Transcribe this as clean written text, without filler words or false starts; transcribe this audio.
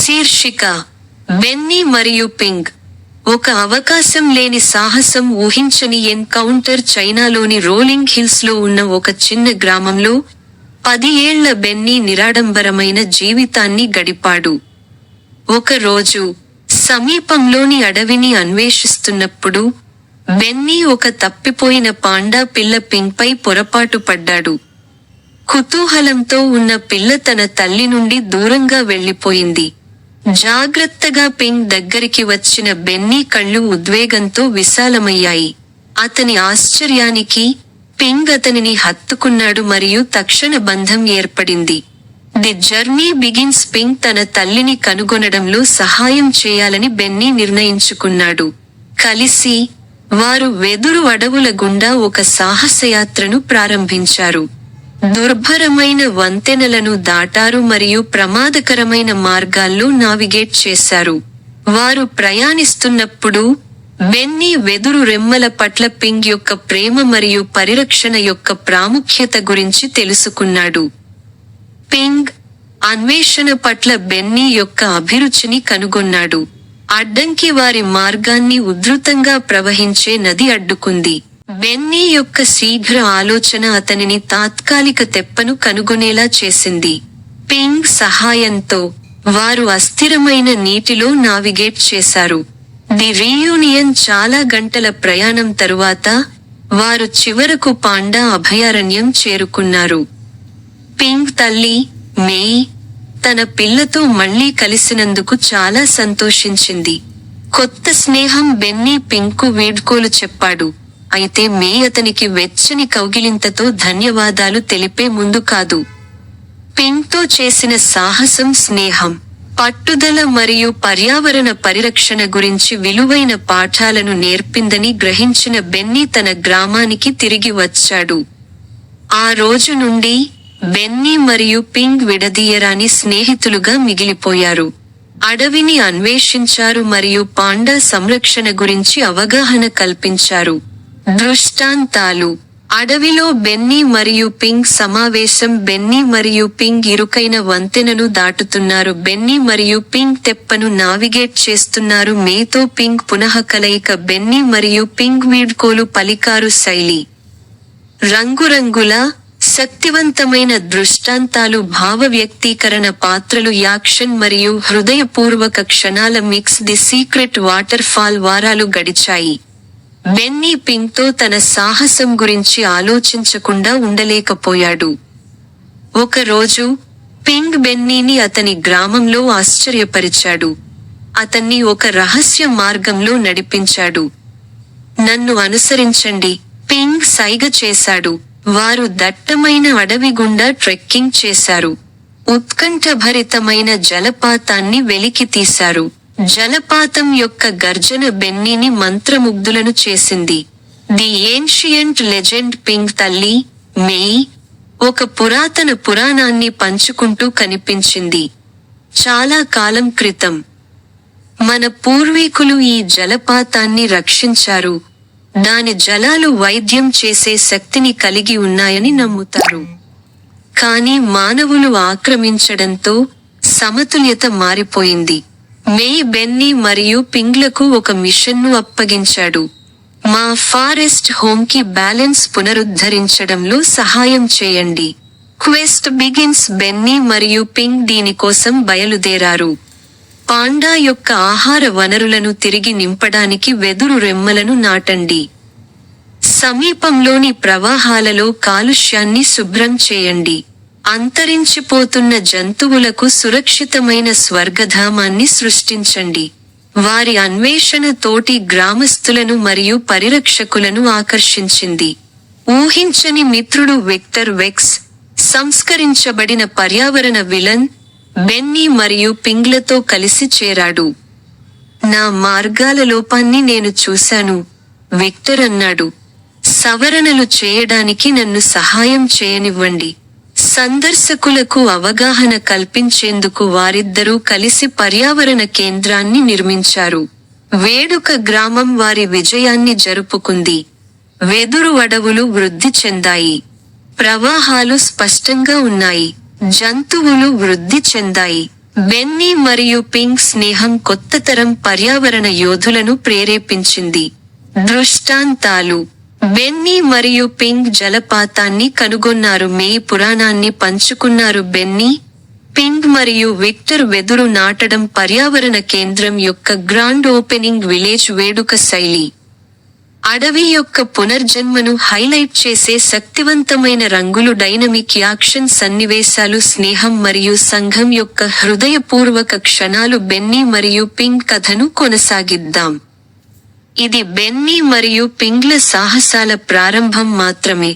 శీర్షిక: బెన్నీ మరియు పింగ్. ఒక అవకాశం లేని సాహసం, ఊహించని ఎన్కౌంటర్. చైనాలోని రోలింగ్ హిల్స్ లో ఉన్న ఒక చిన్న గ్రామంలో 10 ఏళ్ల బెన్నీ నిరాడంబరమైన జీవితాన్ని గడిపాడు. ఒక రోజు సమీపంలోని అడవిని అన్వేషిస్తున్నప్పుడు బెన్నీ ఒక తప్పిపోయిన పాండా పిల్ల పింగ్ పై పొరపాటు పడ్డాడు. కుతూహలంతో ఉన్న పిల్ల తన తల్లి నుండి దూరంగా వెళ్లిపోయింది. జాగ్రత్తగా పింగ్ దగ్గరికి వచ్చిన బెన్నీ కళ్ళు ఉద్వేగంతో విశాలమయ్యాయి. అతని ఆశ్చర్యానికి పింగ్ అతనిని హత్తుకున్నాడు మరియు తక్షణ బంధం ఏర్పడింది. The journey begins. పింగ్ తన తల్లిని కనుగొనడంలో సహాయం చేయాలని బెన్నీ నిర్ణయించుకున్నాడు. కలిసి వారు వెదురు అడవుల గుండా ఒక సాహసయాత్రను ప్రారంభించారు. దుర్భరమైన వంతెనలను దాటారు మరియు ప్రమాదకరమైన మార్గాల్లో నావిగేట్ చేశారు. వారు ప్రయాణిస్తున్నప్పుడు బెన్నీ వెదురు రెమ్మల పట్ల పింగ్ యొక్క ప్రేమ మరియు పరిరక్షణ యొక్క ప్రాముఖ్యత గురించి తెలుసుకున్నాడు. పింగ్ అన్వేషణ పట్ల బెన్నీ యొక్క అభిరుచిని కనుగొన్నాడు. అడ్డంకి వారి మార్గాన్ని ఉధృతంగా ప్రవహించే నది అడ్డుకుంది. బెన్నీ యొక్క శీఘ్ర ఆలోచన అతనిని తాత్కాలిక తెప్పను కనుగొనేలా చేసింది. పింగ్ సహాయంతో వారు అస్థిరమైన నీటిలో నావిగేట్ చేశారు. The reunion. చాలా గంటల ప్రయాణం తరువాత వారు చివరకు పాండా అభయారణ్యం చేరుకున్నారు. పింగ్ తల్లి మేయ్ తన పిల్లతో మళ్లీ కలిసినందుకు చాలా సంతోషించింది. కొత్త స్నేహం. బెన్నీ పింగ్కు వీడ్కోలు చెప్పాడు. అయితే మేయ్ అతనికి వెచ్చని కౌగిలింతతో ధన్యవాదాలు తెలిపే ముందు కాదు. పింగ్తో చేసిన సాహసం, స్నేహం, పట్టుదల మరియు పర్యావరణ పరిరక్షణ గురించి విలువైన పాఠాలను నేర్పిందని గ్రహించిన బెన్నీ తన గ్రామానికి తిరిగి వచ్చాడు. ఆ రోజు నుండి బెన్నీ మరియు పింగ్ విడదీయరాని స్నేహితులుగా మిగిలిపోయారు. అడవిని అన్వేషించారు మరియు పాండా సంరక్షణ గురించి అవగాహన కల్పించారు. దృష్టాంతాలు: అడవిలో బెన్నీ మరియు పింగ్ సమావేశం. బెన్నీ మరియు పింగ్ ఇరుకైన వంతెనను దాటుతున్నారు. బెన్నీ మరియు పింగ్ తెప్పను నావిగేట్ చేస్తున్నారు. మేతో పింగ్ పునఃకలయిక. బెన్నీ మరియు పింగ్ వీడ్కోలు పలికారు. శైలి: రంగురంగుల, శక్తివంతమైన దృష్టాంతాలు. భావ వ్యక్తీకరణ పాత్రలు. యాక్షన్ మరియు హృదయపూర్వక క్షణాల mix. The secret water fall. వారాలు గడిచాయి. బెన్నీ పింగ్తో తన సాహసం గురించి ఆలోచించకుండా ఉండలేకపోయాడు. ఒకరోజు పింగ్ బెన్నీని అతని గ్రామంలో ఆశ్చర్యపరిచాడు. అతన్ని ఒక రహస్య మార్గంలో నడిపించాడు. నన్ను అనుసరించండి, పింగ్ సైగ చేశాడు. వారు దట్టమైన అడవి గుండా ట్రెక్కింగ్ చేశారు. ఉత్కంఠభరితమైన జలపాతాన్ని వెలికితీశారు. జలపాతం యొక్క గర్జన బెన్నీని మంత్రముగ్ధులను చేసింది. The ancient legend. పింగ్ తల్లి మేయ్ ఒక పురాతన పురాణాన్ని పంచుకుంటూ కనిపించింది. చాలా కాలం క్రితం మన పూర్వీకులు ఈ జలపాతాన్ని రక్షించారు. దాని జలాలు వైద్యం చేసే శక్తిని కలిగి ఉన్నాయని నమ్ముతారు. కానీ మానవులు ఆక్రమించడంతో సమతుల్యత మారిపోయింది. మేయ్ బెన్నీ మరియు పింగ్లకు ఒక మిషన్ను అప్పగించాడు. మా ఫారెస్ట్ హోమ్కి బ్యాలెన్స్ పునరుద్ధరించడంలో సహాయం చేయండి. Quest begins. బెన్నీ మరియు పింగ్ దీనికోసం బయలుదేరారు. పాండా యొక్క ఆహార వనరులను తిరిగి నింపడానికి వెదురు రెమ్మలను నాటండి. సమీపంలోని ప్రవాహాలలో కాలుష్యాన్ని శుభ్రం చేయండి. అంతరించిపోతున్న జంతువులకు సురక్షితమైన స్వర్గధామాన్ని సృష్టించండి. వారి అన్వేషణ తోటి గ్రామస్తులను మరియు పరిరక్షకులను ఆకర్షించింది. ఊహించని మిత్రుడు విక్టర్ వెక్స్. సంస్కరించబడిన పర్యావరణ విలన్ బెన్నీ మరియు పింగ్లతో కలిసి చేరాడు. నా మార్గాల లోపాన్ని నేను చూశాను, విక్టర్ అన్నాడు. సవరణలు చేయడానికి నన్ను సహాయం చేయనివ్వండి. సందర్శకులకు అవగాహన కల్పించేందుకు వారిద్దరూ కలిసి పర్యావరణ కేంద్రాన్ని నిర్మించారు. వేడుక గ్రామం వారి విజయాన్ని జరుపుకుంది. వెదురు అడవులు వృద్ధి చెందాయి. ప్రవాహాలు స్పష్టంగా ఉన్నాయి. జంతువులు వృద్ధి చెందాయి. బెన్నీ మరియు పింగ్ స్నేహం కొత్త తరం పర్యావరణ యోధులను ప్రేరేపించింది. దృష్టాంతాలు: బెన్నీ మరియు పింగ్ జలపాతాన్ని కనుగొన్నారు. మే పురాణాన్ని పంచుకున్నారు. బెన్నీ, పింగ్ మరియు విక్టర్ వెదురు నాటడం పర్యావరణ కేంద్రం యొక్క గ్రాండ్ ఓపెనింగ్ విలేజ్ వేడుక శైలి. అడవి యొక్క పునర్జన్మను హైలైట్ చేసే శక్తివంతమైన రంగులు. డైనమిక్ యాక్షన్ సన్నివేశాలు. స్నేహం మరియు సంఘం యొక్క హృదయపూర్వక క్షణాలు. బెన్నీ మరియు పింగ్ కథను కొనసాగిద్దాం. ఇది బెన్నీ మరియు పింగ్ల సాహసాల ప్రారంభం మాత్రమే.